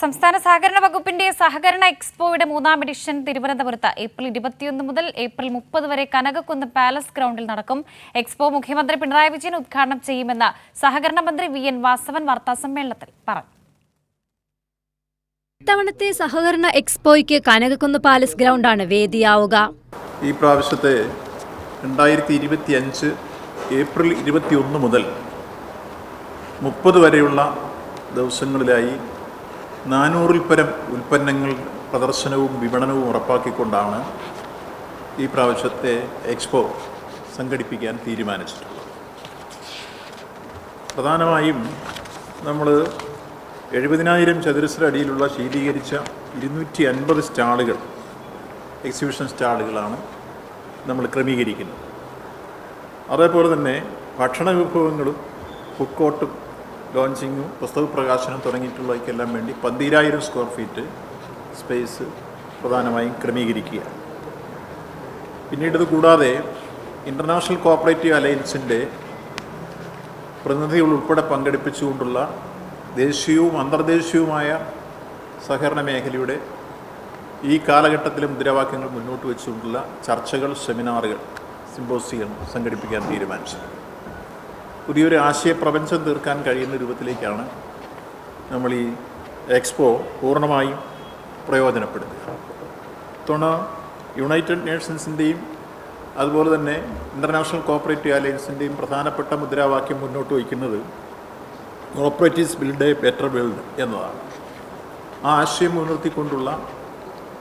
സംസ്ഥാന സഹകരണ വകുപ്പിന്റെ സഹകരണ എക്സ്പോയുടെ മൂന്നാം എഡിഷൻ തിരുവനന്തപുരത്ത് ഏപ്രിൽ 21 മുതൽ ഏപ്രിൽ 30 വരെ കനകക്കുന്ന് പാലസ് ഗ്രൗണ്ടിൽ നടക്കും. എക്സ്പോ മുഖ്യമന്ത്രി പിണറായി വിജയൻ ഉദ്ഘാടനം ചെയ്യുമെന്ന് സഹകരണ മന്ത്രി വി.എൻ. വാസവൻ വാർത്താസമ്മേളനത്തിൽ പറഞ്ഞു. ഇത്തവണത്തെ സഹകരണ എക്സ്പോയ്ക്ക് കനകക്കുന്ന് പാലസ് ഗ്രൗണ്ടാണ് വേദിയാവുക. ഈ പ്രാവശ്യത്തെ 2025 ഏപ്രിൽ 21 മുതൽ 30 വരെയുള്ള ദിവസങ്ങളിലായി 400-ൽ പരം ഉൽപ്പന്നങ്ങൾ പ്രദർശനവും വിപണനവും ഉറപ്പാക്കിക്കൊണ്ടാണ് ഈ പ്രാവശ്യത്തെ എക്സ്പോ സംഘടിപ്പിക്കാൻ തീരുമാനിച്ചിട്ടുള്ളത്. പ്രധാനമായും നമ്മൾ 70,000 ചതുരശ്ര അടിയിലുള്ള ശീതീകരിച്ച 250 സ്റ്റാളുകൾ, എക്സിബിഷൻ സ്റ്റാളുകളാണ് നമ്മൾ ക്രമീകരിക്കുന്നത്. അതേപോലെ തന്നെ ഭക്ഷണ വിഭവങ്ങളും ഫുഡ് കോർട്ടും ലോഞ്ചിങ്ങും പുസ്തക പ്രകാശനം തുടങ്ങിയിട്ടുള്ളവയ്ക്കെല്ലാം വേണ്ടി 12,000 സ്ക്വയർ ഫീറ്റ് സ്പേസ് പ്രധാനമായും ക്രമീകരിക്കുക. പിന്നീട് ഇത് കൂടാതെ ഇൻ്റർനാഷണൽ കോഓപ്പറേറ്റീവ് അലയൻസിൻ്റെ പ്രതിനിധികൾ ഉൾപ്പെടെ പങ്കെടുപ്പിച്ചുകൊണ്ടുള്ള ദേശീയവും അന്തർദേശീയവുമായ സഹകരണ മേഖലയുടെ ഈ കാലഘട്ടത്തിലെ മുദ്രാവാക്യങ്ങൾ മുന്നോട്ട് വെച്ചുകൊണ്ടുള്ള ചർച്ചകൾ, സെമിനാറുകൾ, സിമ്പോസിയം സംഘടിപ്പിക്കാൻ തീരുമാനിച്ചു. പുതിയൊരു ആശയപ്രപഞ്ചം തീർക്കാൻ കഴിയുന്ന രൂപത്തിലേക്കാണ് നമ്മൾ ഈ എക്സ്പോ പൂർണ്ണമായും പ്രയോജനപ്പെടുത്തുക. ഇത്തവണ യുണൈറ്റഡ് നേഷൻസിൻ്റെയും അതുപോലെ തന്നെ ഇൻ്റർനാഷണൽ കോഓപ്പറേറ്റീവ് അലയൻസിൻ്റെയും പ്രധാനപ്പെട്ട മുദ്രാവാക്യം മുന്നോട്ട് വയ്ക്കുന്നത് cooperatives build A better world എന്നതാണ്. ആ ആശയം മുൻനിർത്തിക്കൊണ്ടുള്ള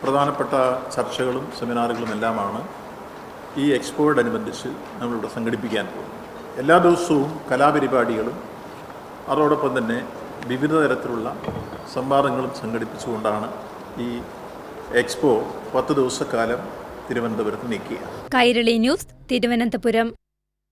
പ്രധാനപ്പെട്ട ചർച്ചകളും സെമിനാറുകളും എല്ലാമാണ് ഈ എക്സ്പോയോടനുബന്ധിച്ച് നമ്മളിവിടെ സംഘടിപ്പിക്കാൻ പോകുന്നത്. എല്ലാ ദിവസവും കലാപരിപാടികളും അതോടൊപ്പം തന്നെ വിവിധ തരത്തിലുള്ള സംവാദങ്ങളും സംഘടിപ്പിച്ചുകൊണ്ടാണ് ഈ എക്സ്പോ 10 ദിവസക്കാലം തിരുവനന്തപുരത്ത് നീക്കുക. കൈരളി ന്യൂസ്, തിരുവനന്തപുരം.